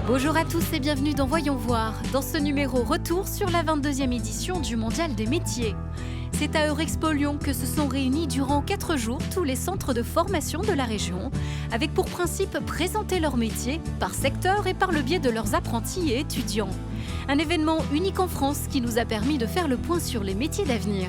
Bonjour à tous et bienvenue dans Voyons voir. Dans ce numéro, retour sur la 22e édition du Mondial des métiers. C'est à Eurexpo Lyon que se sont réunis durant 4 jours tous les centres de formation de la région, avec pour principe présenter leur métier par secteur et par le biais de leurs apprentis et étudiants. Un événement unique en France qui nous a permis de faire le point sur les métiers d'avenir.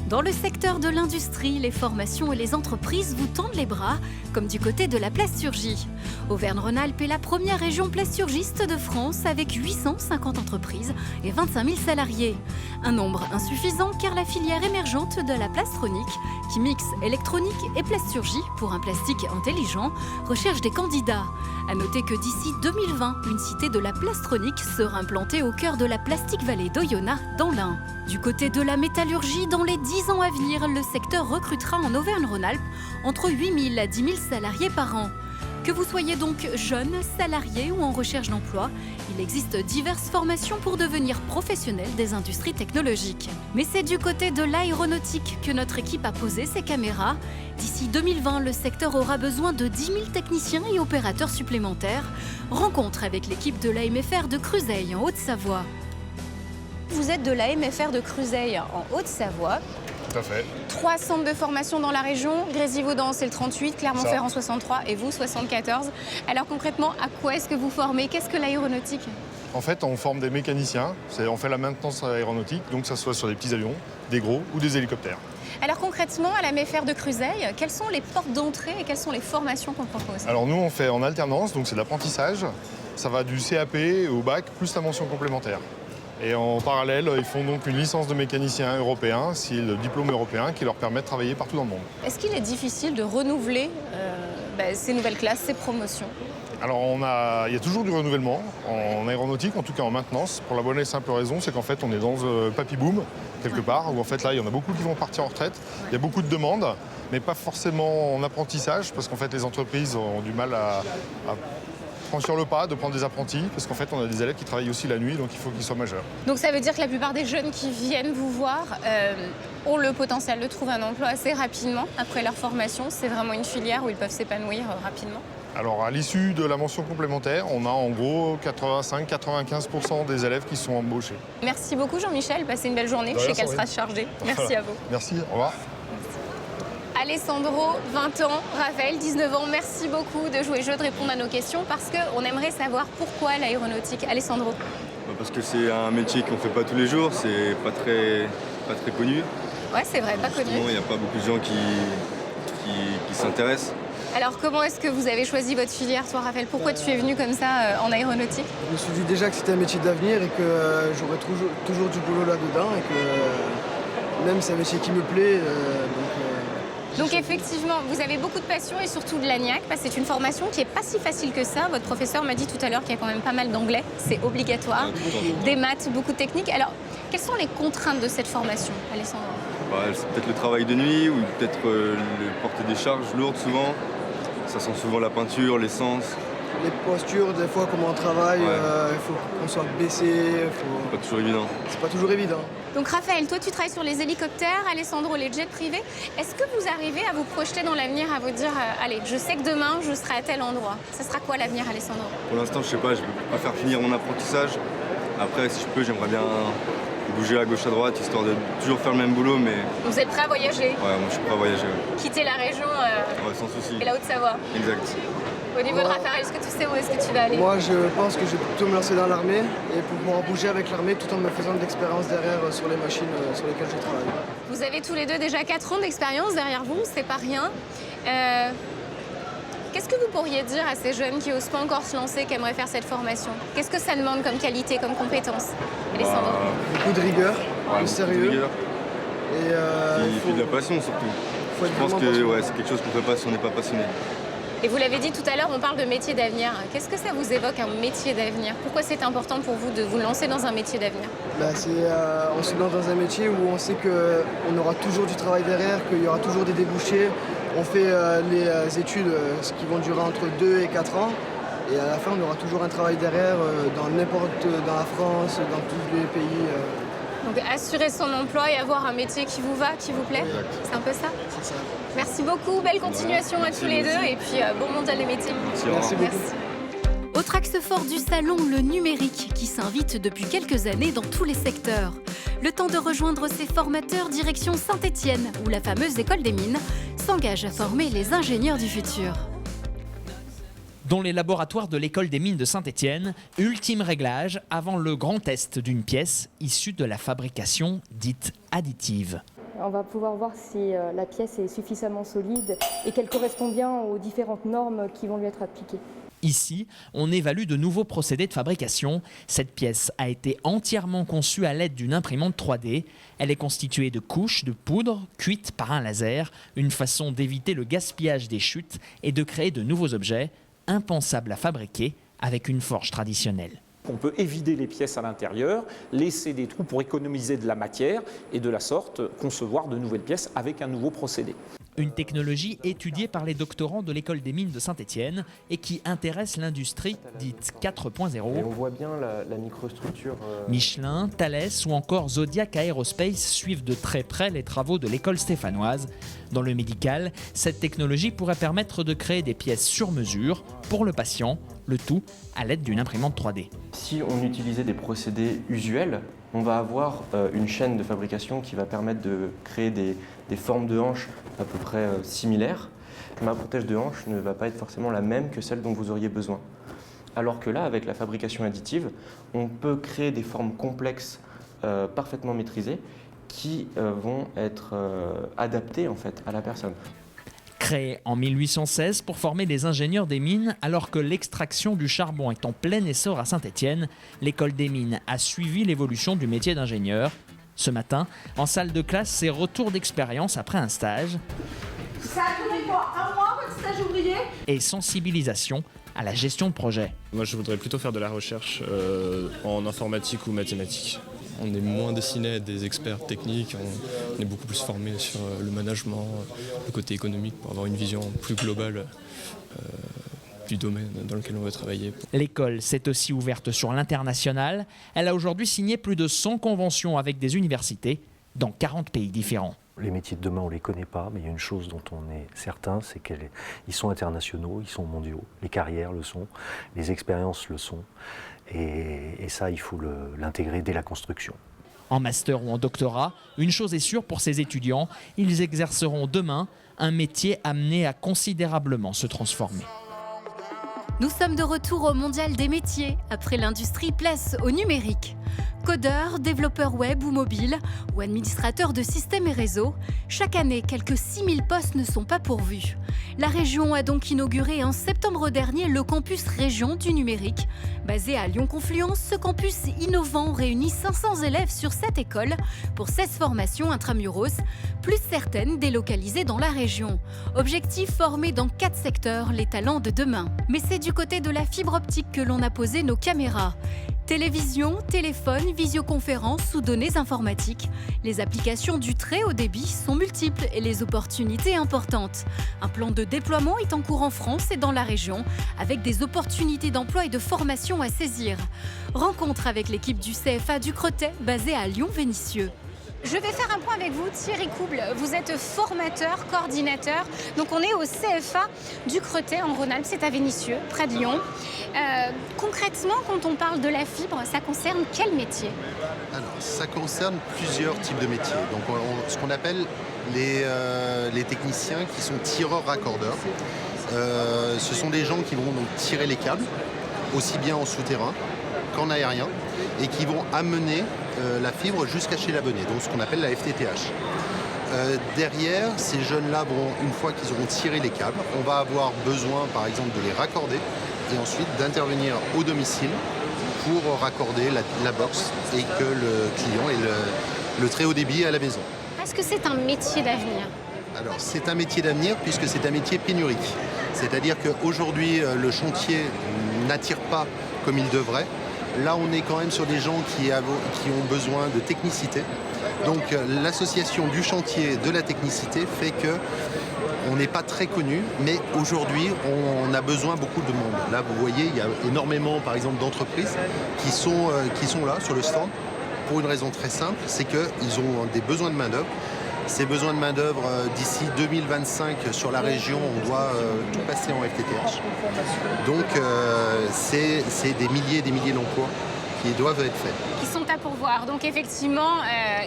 Dans le secteur de l'industrie, les formations et les entreprises vous tendent les bras, comme du côté de la plasturgie. Auvergne-Rhône-Alpes est la première région plasturgiste de France avec 850 entreprises et 25 000 salariés. Un nombre insuffisant car la filière émergente de la plastronique, qui mixe électronique et plasturgie pour un plastique intelligent, recherche des candidats. À noter que d'ici 2020, une cité de la plastronique sera implantée au cœur de la Plastic Valley d'Oyonnax dans l'Ain. Du côté de la métallurgie, dans les 10 ans à venir, le secteur recrutera en Auvergne-Rhône-Alpes entre 8 000 à 10 000 salariés par an. Que vous soyez donc jeune, salarié ou en recherche d'emploi, il existe diverses formations pour devenir professionnel des industries technologiques. Mais c'est du côté de l'aéronautique que notre équipe a posé ses caméras. D'ici 2020, le secteur aura besoin de 10 000 techniciens et opérateurs supplémentaires. Rencontre avec l'équipe de l'AMFR de Cruseilles en Haute-Savoie. Vous êtes de l'AMFR de Cruseilles en Haute-Savoie. Tout à fait. 3 centres de formation dans la région, Grésivaudan c'est le 38, Clermont-Ferrand 63 et vous 74. Alors concrètement, à quoi est-ce que vous formez? Qu'est-ce que l'aéronautique? En fait, on forme des mécaniciens, on fait la maintenance aéronautique, donc ça soit sur des petits avions, des gros ou des hélicoptères. Alors concrètement, à la MEFR de Cruseilles, quelles sont les portes d'entrée et quelles sont les formations qu'on propose? Alors nous, on fait en alternance, donc c'est de l'apprentissage. Ça va du CAP au bac, plus la mention complémentaire. Et en parallèle, ils font donc une licence de mécanicien européen, c'est le diplôme européen qui leur permet de travailler partout dans le monde. Est-ce qu'il est difficile de renouveler ces nouvelles classes, ces promotions? Alors il y a toujours du renouvellement en aéronautique, en tout cas en maintenance, pour la bonne et simple raison, c'est qu'en fait on est dans le papy boom, quelque part, où en fait là il y en a beaucoup qui vont partir en retraite, il y a beaucoup de demandes, mais pas forcément en apprentissage, parce qu'en fait les entreprises ont du mal à franchir le pas, de prendre des apprentis, parce qu'en fait on a des élèves qui travaillent aussi la nuit, donc il faut qu'ils soient majeurs. Donc ça veut dire que la plupart des jeunes qui viennent vous voir ont le potentiel de trouver un emploi assez rapidement après leur formation. C'est vraiment une filière où ils peuvent s'épanouir rapidement. Alors à l'issue de la mention complémentaire, on a en gros 85-95% des élèves qui sont embauchés. Merci beaucoup Jean-Michel, passez une belle journée, je sais qu'elle sera chargée. Merci à vous. Merci, au revoir. Alessandro, 20 ans, Raphaël, 19 ans, merci beaucoup de jouer le jeu, de répondre à nos questions parce qu'on aimerait savoir pourquoi l'aéronautique. Alessandro. Parce que c'est un métier qu'on ne fait pas tous les jours, c'est pas très connu. Ouais, c'est vrai, pas connu. Il n'y a pas beaucoup de gens qui s'intéressent. Alors comment est-ce que vous avez choisi votre filière, toi Raphaël? Pourquoi tu es venu comme ça en aéronautique? Je me suis dit déjà que c'était un métier d'avenir et que j'aurais toujours du boulot là-dedans et que même c'est un métier qui me plaît. Donc effectivement, vous avez beaucoup de passion et surtout de l'agnac, parce que c'est une formation qui n'est pas si facile que ça. Votre professeur m'a dit tout à l'heure qu'il y a quand même pas mal d'anglais, c'est obligatoire, des maths, beaucoup de techniques. Alors, quelles sont les contraintes de cette formation, Alessandro? C'est peut-être le travail de nuit ou peut-être porter des charges lourdes souvent. Ça sent souvent la peinture, l'essence. Les postures, des fois, comment on travaille, il faut qu'on soit baissé. C'est pas toujours évident. C'est pas toujours évident. Donc Raphaël, toi tu travailles sur les hélicoptères, Alessandro les jets privés. Est-ce que vous arrivez à vous projeter dans l'avenir, à vous dire allez, je sais que demain je serai à tel endroit? Ça sera quoi l'avenir, Alessandro? Pour l'instant, je sais pas, je vais faire finir mon apprentissage. Après, si je peux, j'aimerais bien bouger à gauche à droite, histoire de toujours faire le même boulot, mais... Vous êtes prêt à voyager? Ouais, moi je suis prêt à voyager. Quitter la région sans souci. Et la Haute-Savoie? Exact. Au niveau de Raphaël, est-ce que tu sais où est-ce que tu vas aller? Moi, je pense que je vais plutôt me lancer dans l'armée et pouvoir bouger avec l'armée tout en me faisant de l'expérience derrière sur les machines sur lesquelles je travaille. Vous avez tous les deux déjà 4 ans d'expérience derrière vous, c'est pas rien. Qu'est-ce que vous pourriez dire à ces jeunes qui n'osent pas encore se lancer, qui aimeraient faire cette formation? Qu'est-ce que ça demande comme qualité, comme compétence, Alessandro? Beaucoup de rigueur, de sérieux. Et puis de la passion surtout. Je pense que c'est quelque chose qu'on ne fait pas si on n'est pas passionné. Et vous l'avez dit tout à l'heure, on parle de métier d'avenir. Qu'est-ce que ça vous évoque, un métier d'avenir? Pourquoi c'est important pour vous de vous lancer dans un métier d'avenir? On se lance dans un métier où on sait qu'on aura toujours du travail derrière, qu'il y aura toujours des débouchés. On fait les études ce qui vont durer entre 2 et 4 ans. Et à la fin, on aura toujours un travail derrière dans la France, dans tous les pays. Donc assurer son emploi et avoir un métier qui vous va, qui vous plaît, c'est un peu ça? C'est ça. Merci beaucoup, belle continuation à tous les deux et puis bon mondial des métiers. Merci beaucoup. Merci. Autre axe fort du salon, le numérique, qui s'invite depuis quelques années dans tous les secteurs. Le temps de rejoindre ses formateurs direction Saint-Étienne, où la fameuse école des mines s'engage à former les ingénieurs du futur. Dans les laboratoires de l'école des mines de Saint-Étienne, ultime réglage avant le grand test d'une pièce issue de la fabrication dite additive. On va pouvoir voir si la pièce est suffisamment solide et qu'elle correspond bien aux différentes normes qui vont lui être appliquées. Ici, on évalue de nouveaux procédés de fabrication. Cette pièce a été entièrement conçue à l'aide d'une imprimante 3D. Elle est constituée de couches de poudre cuites par un laser, une façon d'éviter le gaspillage des chutes et de créer de nouveaux objets impensables à fabriquer avec une forge traditionnelle. On peut évider les pièces à l'intérieur, laisser des trous pour économiser de la matière et de la sorte concevoir de nouvelles pièces avec un nouveau procédé. Une technologie étudiée par les doctorants de l'école des mines de Saint-Étienne et qui intéresse l'industrie dite 4.0. Et on voit bien la microstructure. Michelin, Thales ou encore Zodiac Aerospace suivent de très près les travaux de l'école stéphanoise. Dans le médical, cette technologie pourrait permettre de créer des pièces sur mesure pour le patient, le tout à l'aide d'une imprimante 3D. Si on utilisait des procédés usuels, on va avoir une chaîne de fabrication qui va permettre de créer des formes de hanches à peu près similaires. Ma prothèse de hanche ne va pas être forcément la même que celle dont vous auriez besoin. Alors que là, avec la fabrication additive, on peut créer des formes complexes parfaitement maîtrisées qui vont être adaptées en fait, à la personne. Créée en 1816 pour former les ingénieurs des mines, alors que l'extraction du charbon est en plein essor à Saint-Étienne, l'école des mines a suivi l'évolution du métier d'ingénieur. Ce matin, en salle de classe, c'est retour d'expérience après un stage. Ça a duré quoi? Un mois, votre stage ouvrier? Et sensibilisation à la gestion de projet. Moi, je voudrais plutôt faire de la recherche en informatique ou mathématiques. On est moins destiné à être des experts techniques, on est beaucoup plus formé sur le management, le côté économique pour avoir une vision plus globale du domaine dans lequel on veut travailler. L'école s'est aussi ouverte sur l'international. Elle a aujourd'hui signé plus de 100 conventions avec des universités dans 40 pays différents. Les métiers de demain, on ne les connaît pas, mais il y a une chose dont on est certain, c'est qu'ils sont internationaux, ils sont mondiaux. Les carrières le sont, les expériences le sont. Et ça, il faut l'intégrer dès la construction. En master ou en doctorat, une chose est sûre pour ces étudiants, ils exerceront demain un métier amené à considérablement se transformer. Nous sommes de retour au Mondial des métiers. Après l'industrie, place au numérique. Codeurs, développeurs web ou mobiles, ou administrateurs de systèmes et réseaux, chaque année, quelques 6000 postes ne sont pas pourvus. La région a donc inauguré en septembre dernier le campus région du numérique. Basé à Lyon-Confluence, ce campus innovant réunit 500 élèves sur 7 écoles pour 16 formations intramuros, plus certaines délocalisées dans la région. Objectif, former dans 4 secteurs les talents de demain. Mais c'est du côté de la fibre optique que l'on a posé nos caméras. Télévision, téléphone, visioconférence ou données informatiques. Les applications du très haut débit sont multiples et les opportunités importantes. Un plan de déploiement est en cours en France et dans la région, avec des opportunités d'emploi et de formation à saisir. Rencontre avec l'équipe du CFA du Cretet, basée à Lyon-Vénissieux. Je vais faire un point avec vous, Thierry Couble. Vous êtes formateur, coordinateur. Donc on est au CFA du Cretet en Rhône-Alpes, c'est à Vénissieux, près de Lyon. Concrètement, quand on parle de la fibre, ça concerne quel métier? Alors, ça concerne plusieurs types de métiers. Donc ce qu'on appelle les techniciens qui sont tireurs-raccordeurs. Ce sont des gens qui vont donc tirer les câbles, aussi bien en souterrain qu'en aérien, et qui vont amener la fibre jusqu'à chez l'abonné, donc ce qu'on appelle la FTTH. Derrière, ces jeunes-là, une fois qu'ils auront tiré les câbles, on va avoir besoin par exemple de les raccorder et ensuite d'intervenir au domicile pour raccorder la box et que le client ait le très haut débit à la maison. Est-ce que c'est un métier d'avenir? Alors c'est un métier d'avenir puisque c'est un métier pénurique. C'est-à-dire qu'aujourd'hui le chantier n'attire pas comme il devrait. Là, on est quand même sur des gens qui ont besoin de technicité. Donc, l'association du chantier de la technicité fait qu'on n'est pas très connu, mais aujourd'hui, on a besoin beaucoup de monde. Là, vous voyez, il y a énormément, par exemple, d'entreprises qui sont là, sur le stand, pour une raison très simple, c'est qu'ils ont des besoins de main-d'œuvre. ces besoins de main-d'œuvre d'ici 2025 sur la région, on doit tout passer en FTTH. Donc c'est des milliers et des milliers d'emplois qui doivent être faits. Qui sont à pourvoir. Donc effectivement,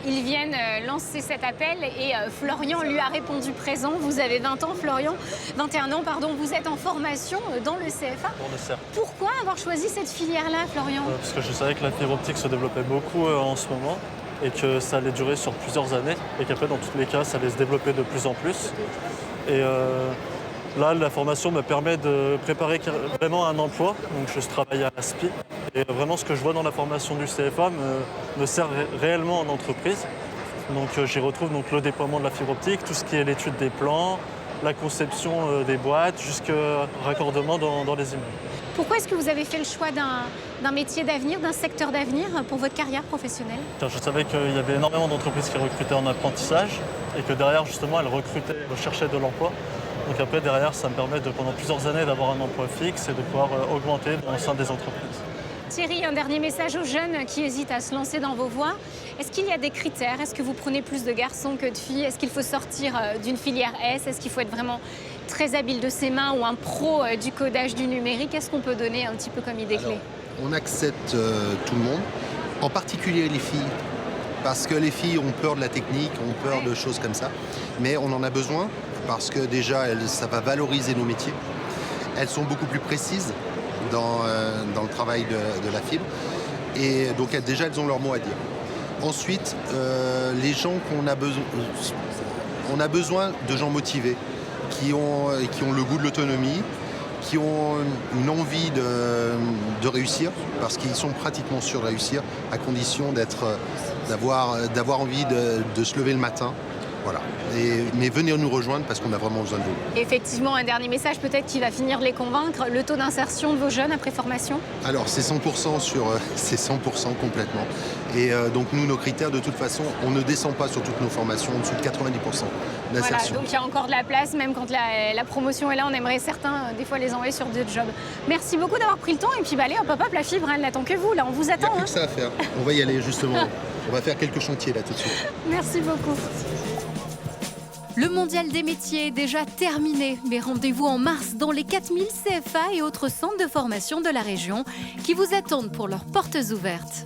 ils viennent lancer cet appel et Florian lui a répondu présent. Vous avez 20 ans, Florian, 21 ans, pardon. Vous êtes en formation dans le CFA. Pour le CERF. Pourquoi avoir choisi cette filière-là, Florian? Parce que je savais que la fibre optique se développait beaucoup en ce moment et que ça allait durer sur plusieurs années et qu'après, dans tous les cas, ça allait se développer de plus en plus. Et là, la formation me permet de préparer vraiment un emploi. Donc, je travaille à l'ASPI. Et vraiment, ce que je vois dans la formation du CFA me sert réellement en entreprise. Donc, j'y retrouve donc, le déploiement de la fibre optique, tout ce qui est l'étude des plans, la conception des boîtes, jusqu'au raccordement dans les immeubles. Pourquoi est-ce que vous avez fait le choix d'un métier d'avenir, d'un secteur d'avenir pour votre carrière professionnelle? Je savais qu'il y avait énormément d'entreprises qui recrutaient en apprentissage et que derrière, justement, elles recherchaient de l'emploi. Donc après, derrière, ça me permet pendant plusieurs années d'avoir un emploi fixe et de pouvoir augmenter au sein des entreprises. Thierry, un dernier message aux jeunes qui hésitent à se lancer dans vos voies. Est-ce qu'il y a des critères? Est-ce que vous prenez plus de garçons que de filles? Est-ce qu'il faut sortir d'une filière S? Est-ce qu'il faut être vraiment très habile de ses mains ou un pro du codage du numérique? Est-ce qu'on peut donner un petit peu comme idée clé? On accepte tout le monde, en particulier les filles. Parce que les filles ont peur de la technique, ont peur de choses comme ça. Mais on en a besoin parce que déjà, ça va valoriser nos métiers. Elles sont beaucoup plus précises dans le travail de la fibre. Et donc déjà, elles ont leur mot à dire. Ensuite, les gens qu'on a besoin... On a besoin de gens motivés, qui ont le goût de l'autonomie, qui ont une envie de réussir, parce qu'ils sont pratiquement sûrs de réussir, à condition d'avoir envie de se lever le matin. Voilà. Mais venez nous rejoindre parce qu'on a vraiment besoin de vous. Effectivement, un dernier message peut-être qui va finir de les convaincre. Le taux d'insertion de vos jeunes après formation? Alors, c'est 100% c'est 100% complètement. Et donc nous, nos critères, de toute façon, on ne descend pas sur toutes nos formations en dessous de 90% d'insertion. Voilà, donc il y a encore de la place, même quand la promotion est là, on aimerait certains, des fois, les envoyer sur d'autres jobs. Merci beaucoup d'avoir pris le temps. Et puis, allez, hop, la fibre, elle n'attend que vous. Là, on vous attend. Il n'y a plus que ça à faire. On va y aller, justement. On va faire quelques chantiers, là, tout de suite. Merci beaucoup. Le mondial des métiers est déjà terminé, mais rendez-vous en mars dans les 4000 CFA et autres centres de formation de la région qui vous attendent pour leurs portes ouvertes.